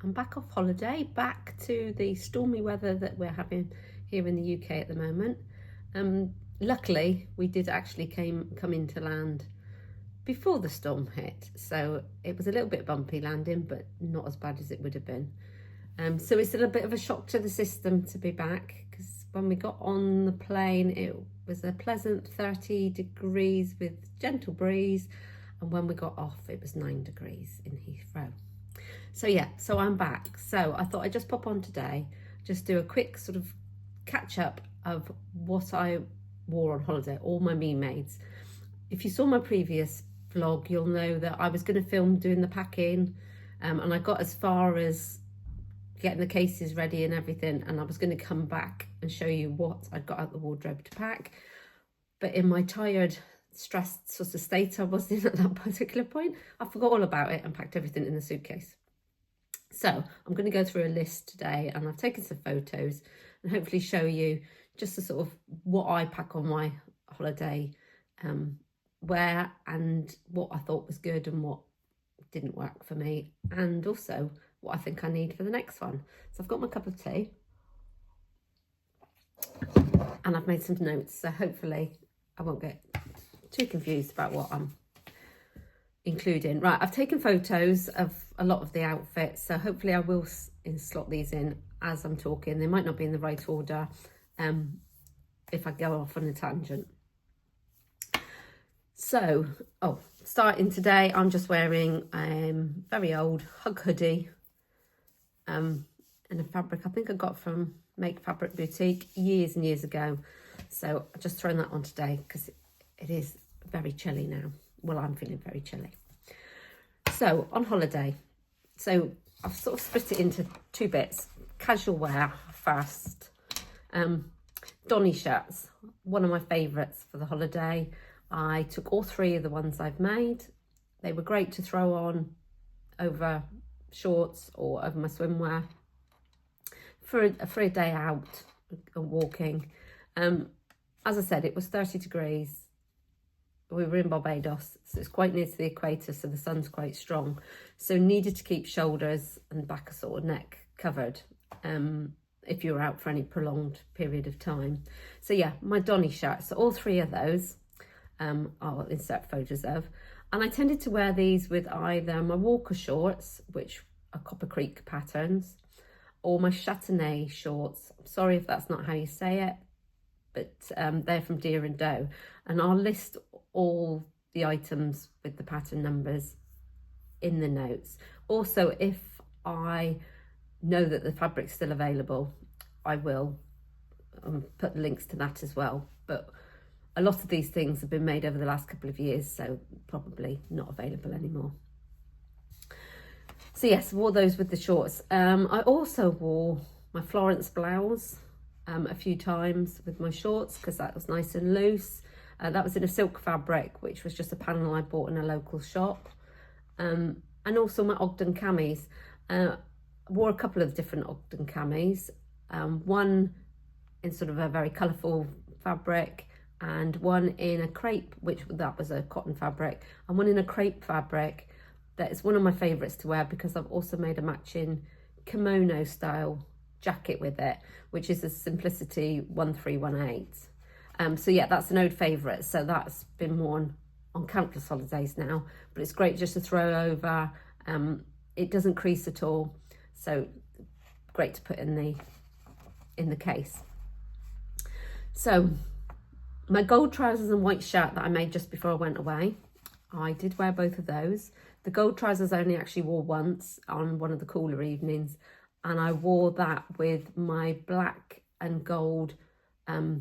I'm back off holiday, back to the stormy weather that we're having here in the UK at the moment. Luckily, we did actually come into land before the storm hit, so it was a little bit bumpy landing, but not as bad as it would have been. So it's a little bit of a shock to the system to be back, because when we got on the plane, it was a pleasant 30 degrees with gentle breeze, and when we got off, it was 9 degrees in Heathrow. So yeah, so I'm back. So I thought I'd just pop on today, just do a quick sort of catch up of what I wore on holiday, all my me-mades. If you saw my previous vlog, you'll know that I was going to film doing the packing, and I got as far as getting the cases ready and everything, and I was going to come back and show you what I'd got out the wardrobe to pack. But in my tired, stressed sort of state I was in at that particular point, I forgot all about it and packed everything in the suitcase. So I'm going to go through a list today, and I've taken some photos and hopefully show you just the sort of what I pack on my holiday wear, and what I thought was good and what didn't work for me, and also what I think I need for the next one. So I've got my cup of tea and I've made some notes, so hopefully I won't get too confused about what I'm including. Right, I've taken photos of a lot of the outfits, so hopefully I will slot these in as I'm talking. They might not be in the right order if I go off on a tangent. So, starting today, I'm just wearing a very old Hug hoodie in a fabric I think I got from Make Fabric Boutique years and years ago. So I've just thrown that on today because it is very chilly now. Well, I'm feeling very chilly. So on holiday, so I've sort of split it into two bits. Casual wear first. Donny shirts, one of my favourites for the holiday. I took all three of the ones I've made. They were great to throw on over shorts or over my swimwear for a day out walking. As I said, it was 30 degrees. We were in Barbados, so it's quite near to the equator, so the sun's quite strong. So needed to keep shoulders and back of sort of neck covered if you're out for any prolonged period of time. So yeah, my Donny shirts, so all three of those I'll insert photos of. And I tended to wear these with either my Walker shorts, which are Copper Creek patterns, or my Chataigne shorts. I'm sorry if that's not how you say it, but they're from Deer and Doe. And I'll list all the items with the pattern numbers in the notes. Also, if I know that the fabric's still available, I will put links to that as well. But a lot of these things have been made over the last couple of years, so probably not available anymore. So yes, wore those with the shorts. I also wore my Florence blouse a few times with my shorts because that was nice and loose. That was in a silk fabric, which was just a panel I bought in a local shop. And also my Ogden camis. Wore a couple of different Ogden camis. One in sort of a very colourful fabric, and one in a crepe, that was a cotton fabric, and one in a crepe fabric. That is one of my favourites to wear because I've also made a matching kimono style jacket with it, which is a Simplicity 1318. So yeah, that's an old favourite. So that's been worn on countless holidays now, but it's great just to throw over. It doesn't crease at all, so great to put in the case. So my gold trousers and white shirt that I made just before I went away, I did wear both of those. The gold trousers I only actually wore once on one of the cooler evenings, and I wore that with my black and gold, I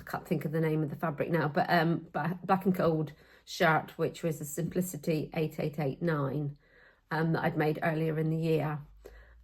can't think of the name of the fabric now, but black and gold shirt, which was a Simplicity 8889 that I'd made earlier in the year.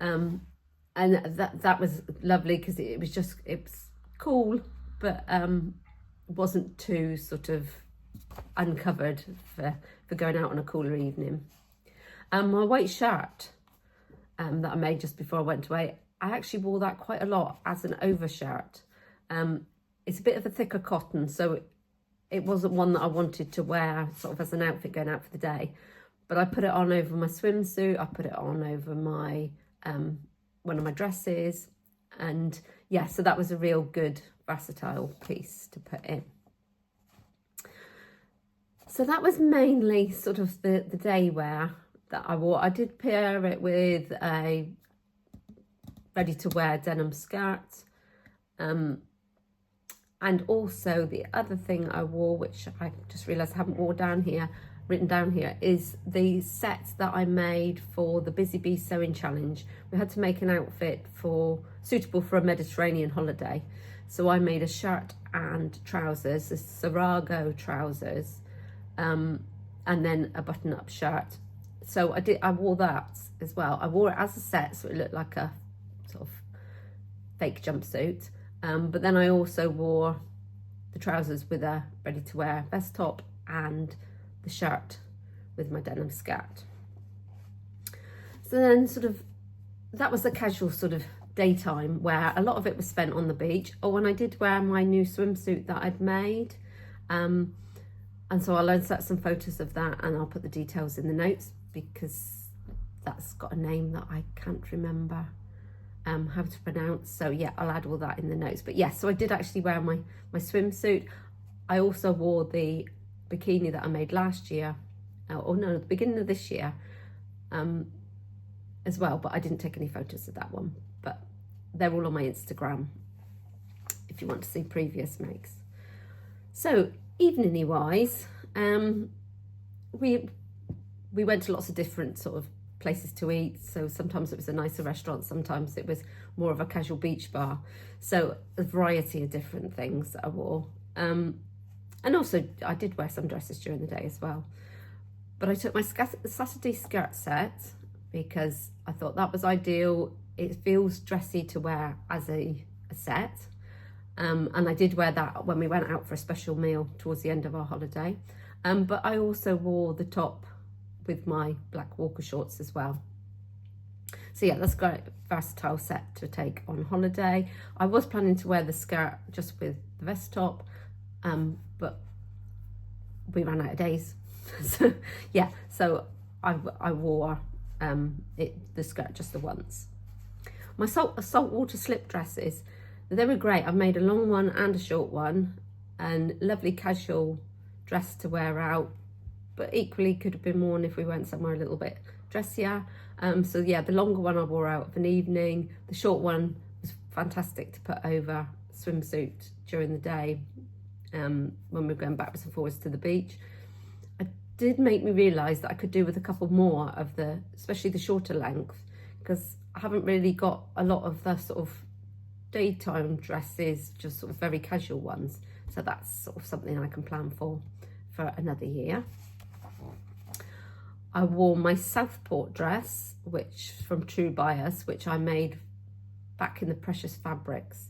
And that was lovely because it was cool, but wasn't too sort of uncovered for going out on a cooler evening. My white shirt that I made just before I went away, I actually wore that quite a lot as an overshirt. It's a bit of a thicker cotton, so it wasn't one that I wanted to wear sort of as an outfit going out for the day, but I put it on over my swimsuit, I put it on over my one of my dresses, and yeah, so that was a real good versatile piece to put in. So that was mainly sort of the day wear that I wore. I did pair it with a ready-to-wear denim skirt, and also the other thing I wore, which I just realised I haven't written down here, is the set that I made for the Busy Bee Sewing Challenge. We had to make an outfit suitable for a Mediterranean holiday, so I made a shirt and trousers, the Saguaro trousers, and then a button-up shirt. So I wore that as well. I wore it as a set, so it looked like a sort of fake jumpsuit. But then I also wore the trousers with a ready-to-wear vest top and the shirt with my denim skirt. So then that was the casual sort of daytime where a lot of it was spent on the beach. And I did wear my new swimsuit that I'd made. And so I'll insert some photos of that and I'll put the details in the notes, because that's got a name that I can't remember how to pronounce. So yeah, I'll add all that in the notes. But yes, so I did actually wear my swimsuit. I also wore the bikini that I made last year, the beginning of this year, as well, but I didn't take any photos of that one. But they're all on my Instagram if you want to see previous makes. So evening-y wise, we went to lots of different sort of places to eat. So sometimes it was a nicer restaurant, sometimes it was more of a casual beach bar. So a variety of different things that I wore. And also I did wear some dresses during the day as well. But I took my Saturday skirt set because I thought that was ideal. It feels dressy to wear as a set. And I did wear that when we went out for a special meal towards the end of our holiday. But I also wore the top with my black walker shorts as well. So yeah, that's a great versatile set to take on holiday. I was planning to wear the skirt just with the vest top, but we ran out of days. So yeah, so I wore the skirt just the once. My saltwater slip dresses, they were great. I've made a long one and a short one, and lovely casual dress to wear out, but equally could have been worn if we went somewhere a little bit dressier. So yeah, the longer one I wore out of an evening. The short one was fantastic to put over swimsuit during the day, when we were going backwards and forwards to the beach. It did make me realise that I could do with a couple more of especially the shorter length, because I haven't really got a lot of the sort of daytime dresses, just sort of very casual ones. So that's sort of something I can plan for another year. I wore my Southport dress, which from True Bias, which I made back in the Precious Fabrics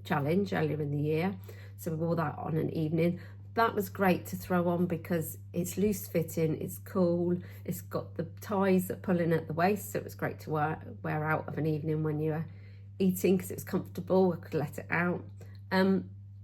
challenge earlier in the year. So we wore that on an evening. That was great to throw on because it's loose fitting, it's cool, it's got the ties that pull in at the waist, so it was great to wear out of an evening when you're eating, because it was comfortable. I could let it out.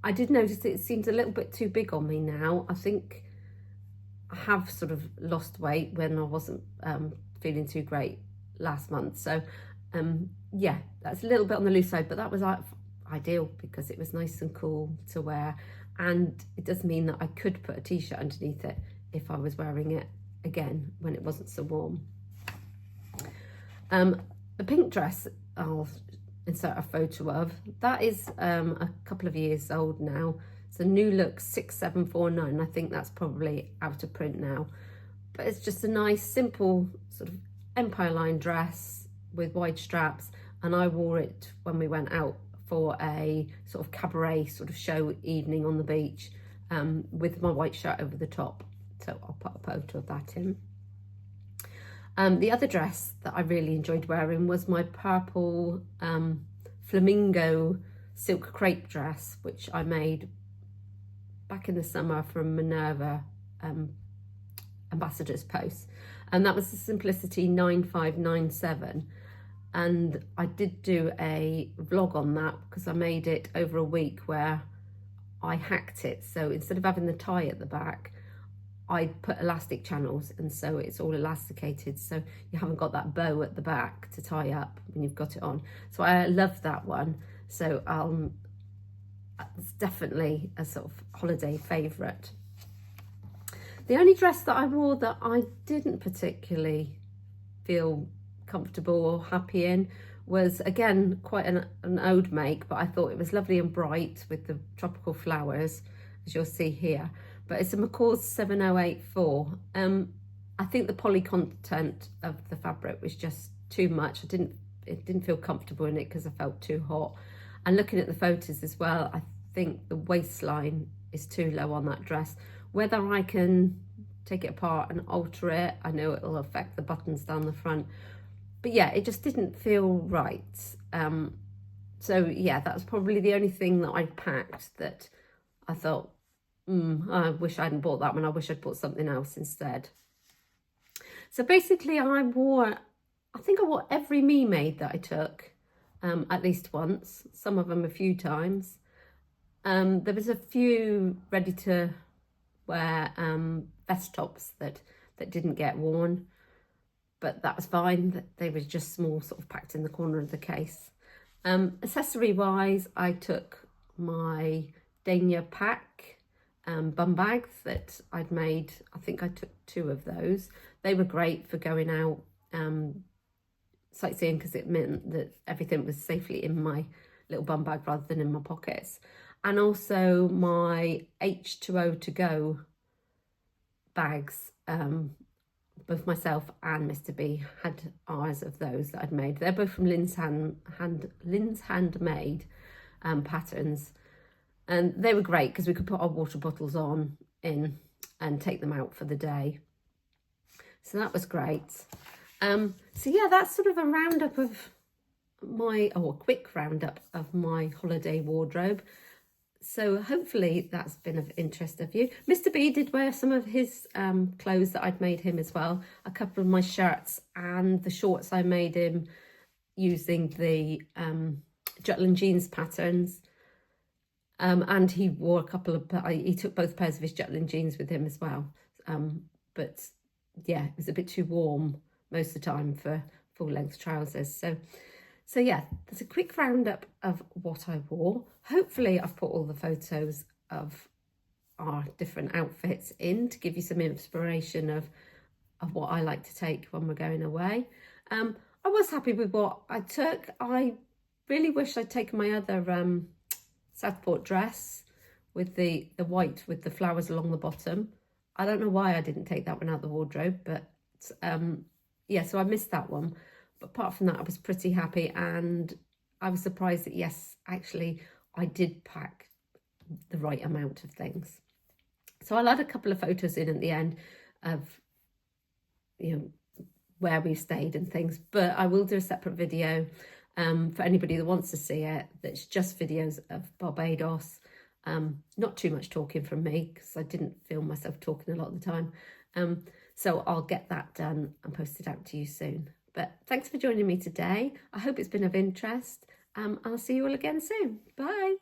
I did notice it seems a little bit too big on me now. I think I have sort of lost weight when I wasn't feeling too great last month. So yeah, that's a little bit on the loose side, but that was ideal because it was nice and cool to wear. And it does mean that I could put a t-shirt underneath it if I was wearing it again when it wasn't so warm. The pink dress I'll insert a photo of. That is a couple of years old now. It's a new look 6749. I think that's probably out of print now. But it's just a nice, simple sort of empire line dress with wide straps. And I wore it when we went out for a sort of cabaret sort of show evening on the beach, with my white shirt over the top. So I'll put a photo of that in. The other dress that I really enjoyed wearing was my purple flamingo silk crepe dress, which I made back in the summer from Minerva Ambassador's Post. And that was the Simplicity 9597. And I did do a vlog on that because I made it over a week where I hacked it. So instead of having the tie at the back, I put elastic channels, and so it's all elasticated, so you haven't got that bow at the back to tie up when you've got it on. So I love that one. So it's definitely a sort of holiday favourite. The only dress that I wore that I didn't particularly feel comfortable or happy in was, again, quite an old make, but I thought it was lovely and bright with the tropical flowers, as you'll see here. But it's a McCalls 7084. I think the poly content of the fabric was just too much. It didn't feel comfortable in it because I felt too hot. And looking at the photos as well, I think the waistline is too low on that dress. Whether I can take it apart and alter it, I know it'll affect the buttons down the front. But yeah, it just didn't feel right. So yeah, that was probably the only thing that I packed that I thought, I wish I hadn't bought that one. I wish I'd bought something else instead. So basically I think I wore every me made that I took at least once, some of them a few times. There was a few ready to wear vest tops that didn't get worn, but that was fine. They were just small, sort of packed in the corner of the case. Accessory wise, I took my Dayna Pack bum bags that I'd made. I think I took 2 of those. They were great for going out sightseeing, because it meant that everything was safely in my little bum bag rather than in my pockets. And also my H2O to go bags, both myself and Mr. B had ours of those that I'd made. They're both from Linda Handmade patterns, and they were great because we could put our water bottles in and take them out for the day. So that was great. So yeah, that's sort of a roundup of a quick roundup of my holiday wardrobe. So hopefully that's been of interest of you. Mr. B did wear some of his clothes that I'd made him as well. A couple of my shirts and the shorts I made him using the Jutland jeans patterns. And he wore he took both pairs of his Jutland jeans with him as well. But yeah, it was a bit too warm most of the time for full length trousers. So yeah, that's a quick roundup of what I wore. Hopefully I've put all the photos of our different outfits in to give you some inspiration of what I like to take when we're going away. I was happy with what I took. I really wish I'd taken my other Southport dress with the white with the flowers along the bottom. I don't know why I didn't take that one out of the wardrobe, but yeah, so I missed that one. But apart from that, I was pretty happy, and I was surprised that, yes, actually, I did pack the right amount of things. So I'll add a couple of photos in at the end of, where we stayed and things, but I will do a separate video for anybody that wants to see it. That's just videos of Barbados. Not too much talking from me, because I didn't feel myself talking a lot of the time. So I'll get that done and post it out to you soon. But thanks for joining me today. I hope it's been of interest. I'll see you all again soon. Bye.